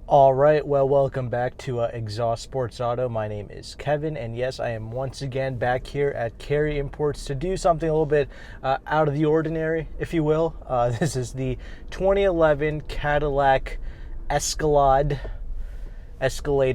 All right, well, welcome back to Exhaust Sports Auto. My name is Kevin, and yes, I am once again back here at Cary Imports to do something a little bit out of the ordinary, if you will. This is the 2011 Cadillac Escalade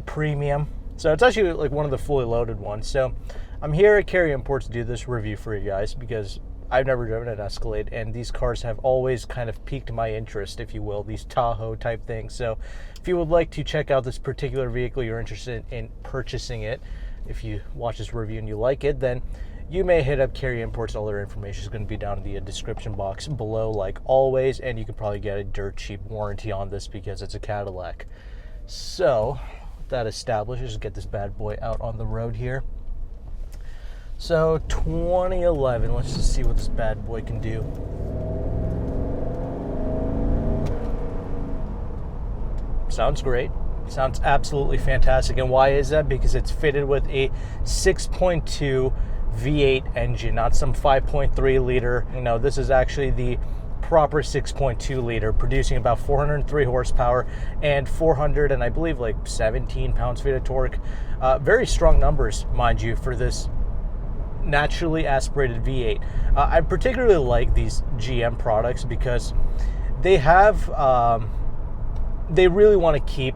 Premium. So it's actually like one of the fully loaded ones. So I'm here at Cary Imports to do this review for you guys because I've never driven an Escalade, and these cars have always kind of piqued my interest, if you will, these Tahoe type things. So if you would like to check out this particular vehicle, you're interested in purchasing it, if you watch this review and you like it, then you may hit up Cary Imports. All their information is going to be down in the description box below, like always, and you can probably get a dirt cheap warranty on this because it's a Cadillac. So with that established, let's get this bad boy out on the road here. So 2011, let's just see what this bad boy can do. Sounds great. Sounds absolutely fantastic. And why is that? Because it's fitted with a 6.2 V8 engine, not some 5.3 liter. You know, this is actually the proper 6.2 liter, producing about 403 horsepower and 400 and I believe like 17 pounds-feet of torque. Very strong numbers, mind you, for this naturally aspirated V8. I particularly like these GM products because they have they really want to keep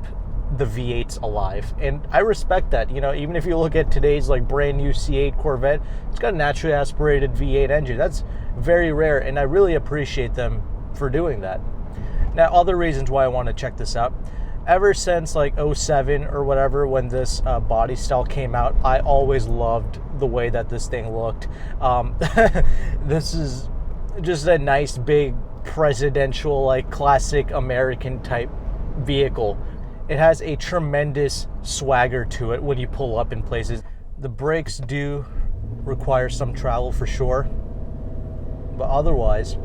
the V8s alive, and I respect that. You know, even if you look at today's like brand new C8 Corvette, it's got a naturally aspirated V8 engine. That's very rare, and I really appreciate them for doing that. Now, other reasons why I want to check this out: ever since like 07 or whatever, when this body style came out, I always loved the way that this thing looked. This is just a nice big presidential, like classic American type vehicle. It has a tremendous swagger to it when you pull up in places. The brakes do require some travel for sure, but otherwise,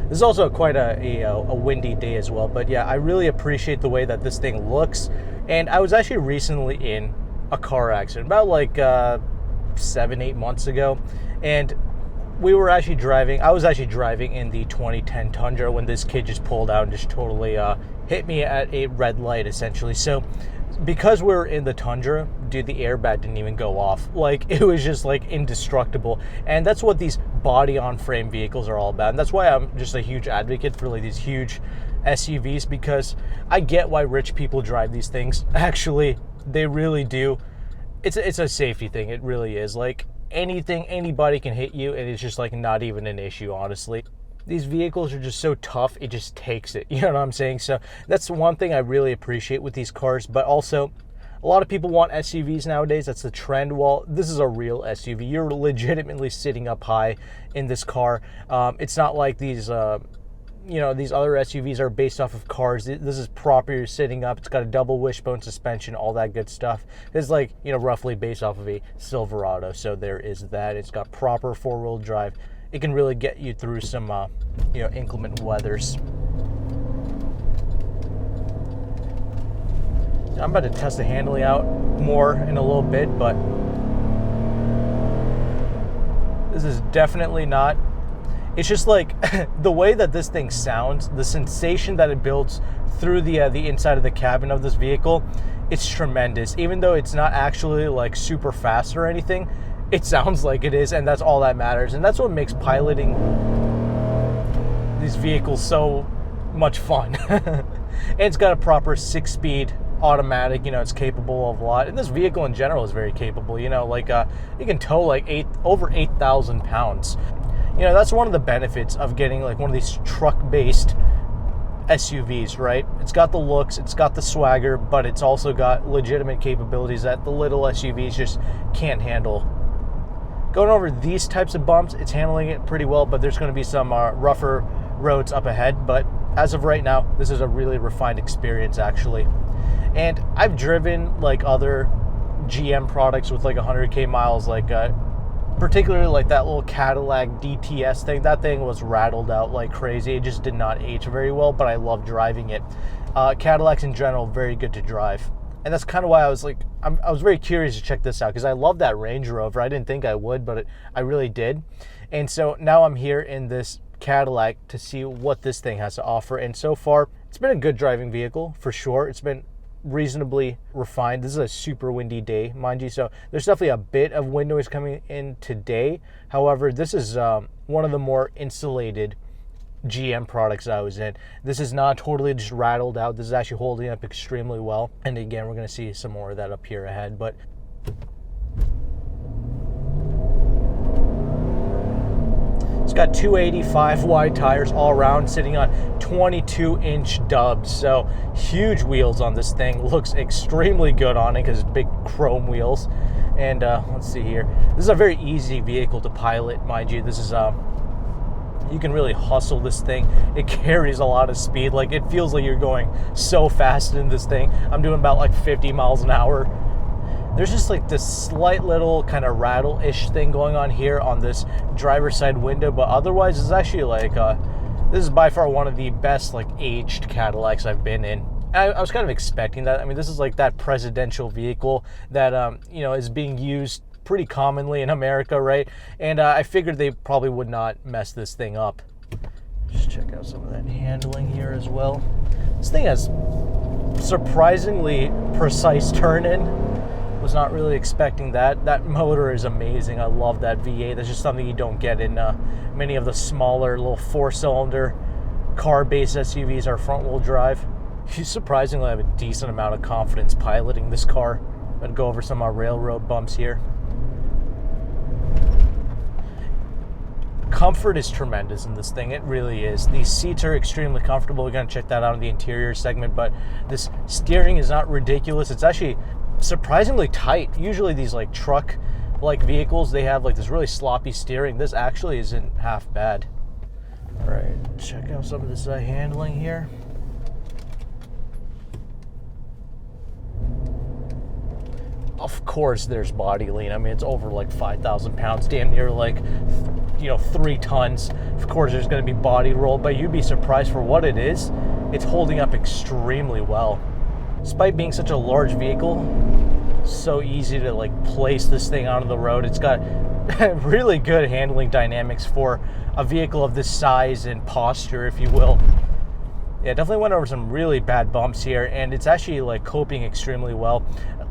this is also quite a windy day as well. But yeah, I really appreciate the way that this thing looks. And I was actually recently in a car accident, about like 7-8 months ago. And we were actually driving, I was actually driving in the 2010 Tundra when this kid just pulled out and just totally hit me at a red light, essentially. So because we were in the Tundra, dude, the airbag didn't even go off. Like, it was just like indestructible. And that's what these body on frame vehicles are all about. And that's why I'm just a huge advocate for like these huge SUVs, because I get why rich people drive these things. Actually, they really do. It's a safety thing. It really is. Like, anybody can hit you, and it's just like not even an issue, honestly. These vehicles are just so tough, it just takes it. You know what I'm saying? So that's one thing I really appreciate with these cars. But also, a lot of people want SUVs nowadays. That's the trend. Well, this is a real SUV. You're legitimately sitting up high in this car. It's not like these, these other SUVs are based off of cars. This is proper. You're sitting up. It's got a double wishbone suspension, all that good stuff. It's like, roughly based off of a Silverado. So there is that. It's got proper four-wheel drive. It can really get you through some, inclement weathers. I'm about to test the handling out more in a little bit, but this is definitely not. It's just like the way that this thing sounds, the sensation that it builds through the inside of the cabin of this vehicle, it's tremendous. Even though it's not actually like super fast or anything, it sounds like it is, and that's all that matters. And that's what makes piloting these vehicles so much fun. And it's got a proper 6-speed automatic. It's capable of a lot. And this vehicle in general is very capable. You can tow like over 8,000 pounds. That's one of the benefits of getting like one of these truck-based SUVs, right? It's got the looks, it's got the swagger, but it's also got legitimate capabilities that the little SUVs just can't handle. Going over these types of bumps, it's handling it pretty well, but there's going to be some rougher roads up ahead. But as of right now, this is a really refined experience, actually. And I've driven like other GM products with like 100k miles, like particularly like that little Cadillac DTS thing. That thing was rattled out like crazy. It just did not age very well, but I love driving it. Cadillacs in general, very good to drive. And that's kind of why I was like, I was very curious to check this out, because I love that Range Rover. I didn't think I would, but I really did. And so now I'm here in this Cadillac to see what this thing has to offer. And so far, it's been a good driving vehicle for sure. It's been reasonably refined. This is a super windy day, mind you, so there's definitely a bit of wind noise coming in today. However, this is one of the more insulated GM products I was in. This is not totally just rattled out. This is actually holding up extremely well. And again, we're going to see some more of that up here ahead. But it's got 285 wide tires all around, sitting on 22-inch dubs. So huge wheels on this thing. Looks extremely good on it because it's big chrome wheels. And let's see here. This is a very easy vehicle to pilot, mind you. This is you can really hustle this thing. It carries a lot of speed. Like, it feels like you're going so fast in this thing. I'm doing about like 50 miles an hour. There's just like this slight little kind of rattle-ish thing going on here on this driver's side window, but otherwise it's actually like this is by far one of the best like aged Cadillacs I've been in. I was kind of expecting that. I mean, this is like that presidential vehicle that you know, is being used pretty commonly in America, right? And I figured they probably would not mess this thing up. Just check out some of that handling here as well. This thing has surprisingly precise turn-in. Was not really expecting that. That motor is amazing. I love that V8. That's just something you don't get in many of the smaller little 4-cylinder car-based SUVs or front-wheel drive. You surprisingly have a decent amount of confidence piloting this car. I'm going to go over some railroad bumps here. Comfort is tremendous in this thing. It really is. These seats are extremely comfortable. We're going to check that out in the interior segment, but this steering is not ridiculous. It's actually surprisingly tight. Usually these like truck like vehicles, they have like this really sloppy steering. This actually isn't half bad. All right, check out some of this handling here. Of course there's body lean. I mean, it's over like 5,000 pounds, damn near like, you know, 3 tons. Of course there's going to be body roll, but you'd be surprised for what it is. It's holding up extremely well. Despite being such a large vehicle, so easy to like place this thing onto the road. It's got really good handling dynamics for a vehicle of this size and posture, if you will. Yeah, definitely went over some really bad bumps here, and it's actually like coping extremely well.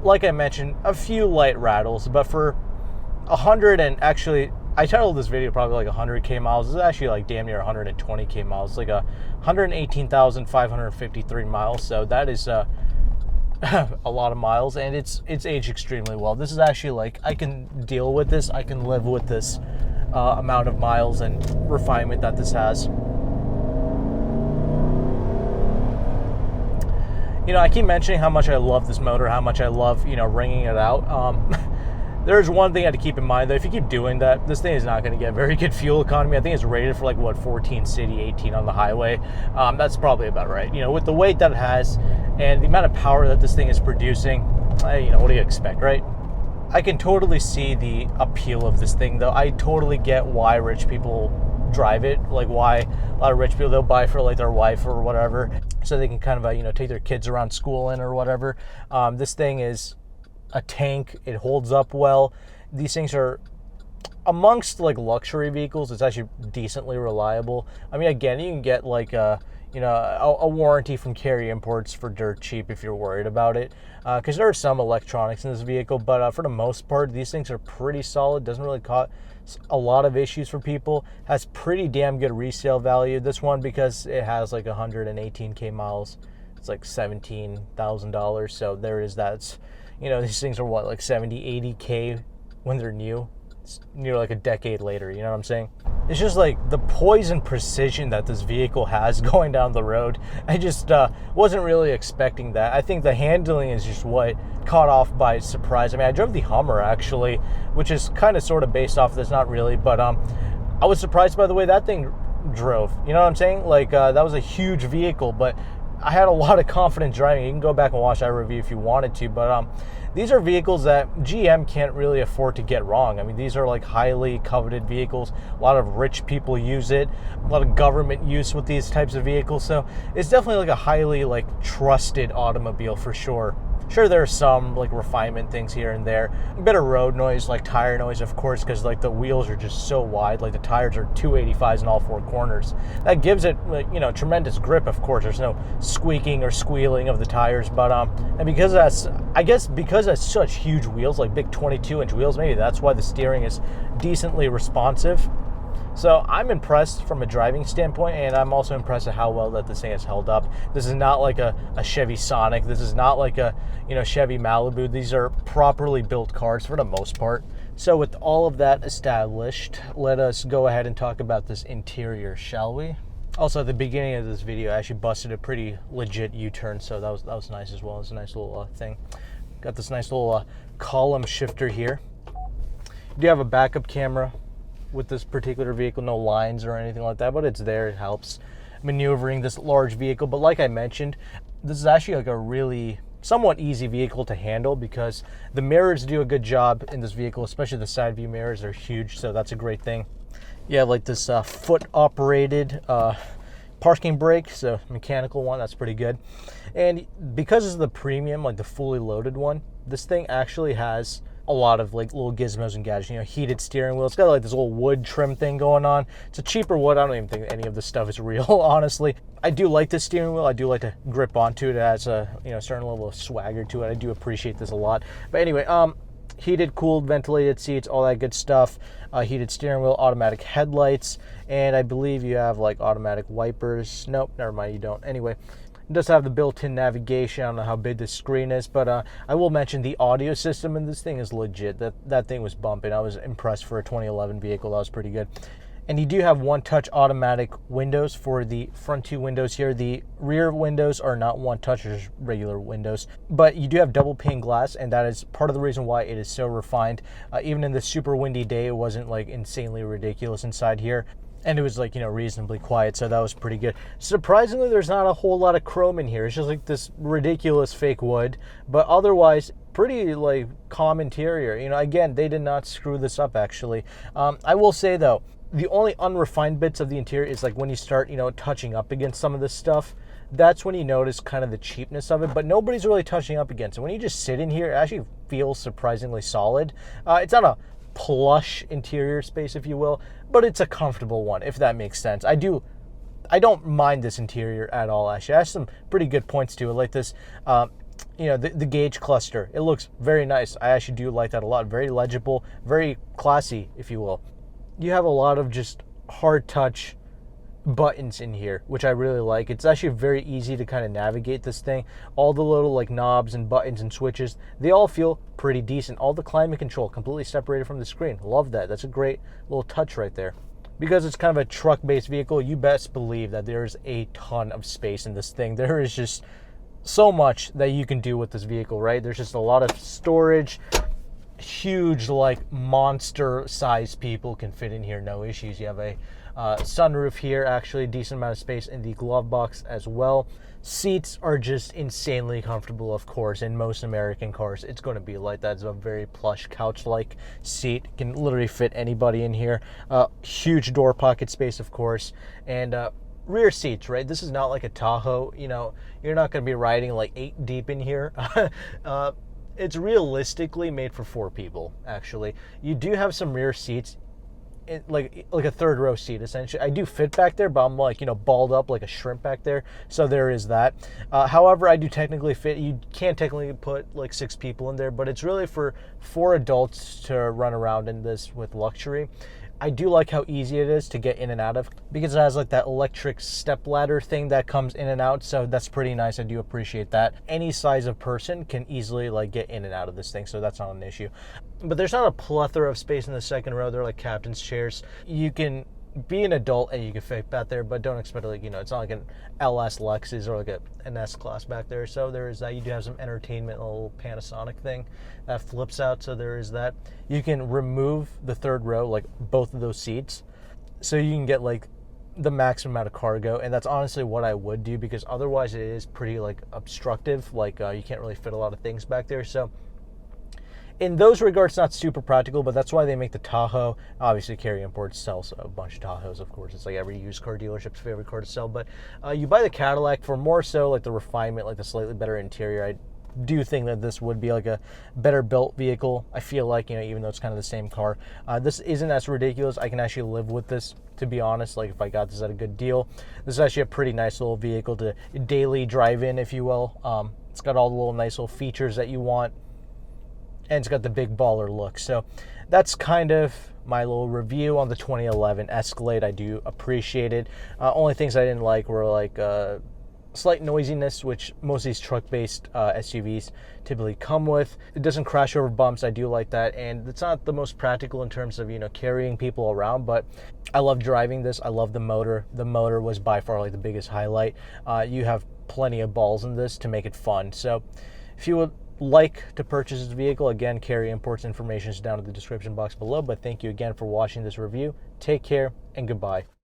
Like I mentioned, a few light rattles, but for 100, and actually I titled this video probably like 100k miles. This is actually like damn near 120k miles. It's like 118,553 miles. So that is a lot of miles, and it's aged extremely well. This is actually like, I can deal with this. I can live with this amount of miles and refinement that this has. You know, I keep mentioning how much I love this motor, how much I love, you know, ringing it out. There's one thing I had to keep in mind, though. If you keep doing that, this thing is not going to get very good fuel economy. I think it's rated for like, what, 14 city, 18 on the highway. That's probably about right. You know, with the weight that it has and the amount of power that this thing is producing, you know, what do you expect, right? I can totally see the appeal of this thing, though. I totally get why rich people drive it, like why a lot of rich people, they'll buy for like their wife or whatever, so they can kind of, you know, take their kids around school in or whatever. This thing is a tank. It holds up well. These things are amongst like luxury vehicles. It's actually decently reliable. I mean, again, you can get like a warranty from Cary Imports for dirt cheap if you're worried about it, because there are some electronics in this vehicle, but for the most part, these things are pretty solid. Doesn't really cause a lot of issues for people. Has pretty damn good resale value. This one, because it has like 118k miles, it's like $17,000. So there is that. It's, you know, these things are what, like 70, 80k when they're new. It's near like a decade later, you know what I'm saying? It's just like the poise and precision that this vehicle has going down the road. I just wasn't really expecting that. I think the handling is just what caught off by surprise. I mean, I drove the Hummer actually, which is kind of sort of based off this, not really, but I was surprised by the way that thing drove. You know what I'm saying? Like that was a huge vehicle, but I had a lot of confidence driving. You can go back and watch that review if you wanted to, but these are vehicles that GM can't really afford to get wrong. I mean, these are like highly coveted vehicles. A lot of rich people use it. A lot of government use with these types of vehicles. So it's definitely like a highly like trusted automobile for sure. Sure, there are some like refinement things here and there. A bit of road noise, like tire noise, of course, because like the wheels are just so wide. Like the tires are 285s in all four corners. That gives it, you know, tremendous grip. Of course, there's no squeaking or squealing of the tires. But and because that's, I guess, because that's such huge wheels, like big 22-inch wheels, maybe that's why the steering is decently responsive. So I'm impressed from a driving standpoint, and I'm also impressed at how well that this thing has held up. This is not like a Chevy Sonic. This is not like a, you know, Chevy Malibu. These are properly built cars for the most part. So with all of that established, let us go ahead and talk about this interior, shall we? Also, at the beginning of this video, I actually busted a pretty legit U-turn, so that was nice as well. It's a nice little thing. Got this nice little column shifter here. You do have a backup camera with this particular vehicle, no lines or anything like that, but it's there. It helps maneuvering this large vehicle. But like I mentioned, this is actually like a really somewhat easy vehicle to handle because the mirrors do a good job in this vehicle, especially the side view mirrors are huge, so that's a great thing. You have like this foot operated parking brake, so mechanical one, that's pretty good. And because it's the premium, like the fully loaded one, this thing actually has a lot of like little gizmos and gadgets, you know, heated steering wheel. It's got like this little wood trim thing going on. It's a cheaper wood. I don't even think any of this stuff is real, honestly. I do like this steering wheel. I do like to grip onto it. It has a, you know, certain level of swagger to it. I do appreciate this a lot. But anyway, heated, cooled, ventilated seats, all that good stuff. Heated steering wheel, automatic headlights, and I believe you have like automatic wipers. Nope, never mind, you don't. Anyway, it does have the built-in navigation. I don't know how big the screen is, but I will mention the audio system in this thing is legit. That thing was bumping. I was impressed for a 2011 vehicle. That was pretty good. And you do have one-touch automatic windows for the front two windows here. The rear windows are not one-touch, they're just regular windows. But you do have double pane glass, and that is part of the reason why it is so refined. Even in the super windy day, it wasn't like insanely ridiculous inside here. And it was like, you know, reasonably quiet, so that was pretty good. Surprisingly, there's not a whole lot of chrome in here. It's just like this ridiculous fake wood, but otherwise, pretty like calm interior. You know, again, they did not screw this up actually. I will say though, the only unrefined bits of the interior is like when you start, you know, touching up against some of this stuff. That's when you notice kind of the cheapness of it, but nobody's really touching up against it. When you just sit in here, it actually feels surprisingly solid. It's not a plush interior space, if you will, but it's a comfortable one, if that makes sense. I don't mind this interior at all, actually. It has some pretty good points to it, like this, you know, the gauge cluster. It looks very nice. I actually do like that a lot. Very legible, very classy, if you will. You have a lot of just hard touch buttons in here, which I really like. It's actually very easy to kind of navigate this thing. All the little like knobs and buttons and switches, they all feel pretty decent. All the climate control completely separated from the screen. Love that. That's a great little touch right there. Because it's kind of a truck-based vehicle, you best believe that there's a ton of space in this thing. There is just so much that you can do with this vehicle, right? There's just a lot of storage. Huge, like monster-sized people can fit in here, no issues. You have a sunroof here, actually a decent amount of space in the glove box as well. Seats are just insanely comfortable, of course. In most American cars, it's going to be like that. It's a very plush couch-like seat. Can literally fit anybody in here. Huge door pocket space, of course, and rear seats, right? This is not like a Tahoe. You know, you're not going to be riding like 8 deep in here. It's realistically made for 4 people, actually. You do have some rear seats, like a third row seat, essentially. I do fit back there, but I'm like, you know, balled up like a shrimp back there, so there is that. However, I do technically fit. You can't technically put like 6 people in there, but it's really for 4 adults to run around in this with luxury. I do like how easy it is to get in and out of, because it has like that electric step ladder thing that comes in and out, so that's pretty nice. I do appreciate that. Any size of person can easily like get in and out of this thing, so that's not an issue. But there's not a plethora of space in the second row. They're like captain's chairs. You can be an adult and you can fit back there, but don't expect like, you know, it's not like an LS Lexus or like an S class back there. So there is that. You do have some entertainment, a little Panasonic thing that flips out, so there is that. You can remove the third row, like both of those seats, so you can get like the maximum amount of cargo, and that's honestly what I would do, because otherwise it is pretty like obstructive. Like you can't really fit a lot of things back there. So in those regards, not super practical, but that's why they make the Tahoe. Obviously, Cary Imports sells a bunch of Tahoes, of course. It's like every used car dealership's favorite car to sell. But you buy the Cadillac for more so like the refinement, like the slightly better interior. I do think that this would be like a better built vehicle. I feel like, even though it's kind of the same car, this isn't as ridiculous. I can actually live with this, to be honest. Like, if I got this at a good deal, this is actually a pretty nice little vehicle to daily drive in, if you will. It's got all the little nice little features that you want, and it's got the big baller look. So that's kind of my little review on the 2011 Escalade. I do appreciate it. Only things I didn't like were like slight noisiness, which most of these truck-based SUVs typically come with. It doesn't crash over bumps. I do like that, and it's not the most practical in terms of carrying people around, but I love driving this. I love the motor. The motor was by far like the biggest highlight. You have plenty of balls in this to make it fun. So if you would like to purchase this vehicle, again, Cary Imports information is down in the description box below. But thank you again for watching this review. Take care and goodbye.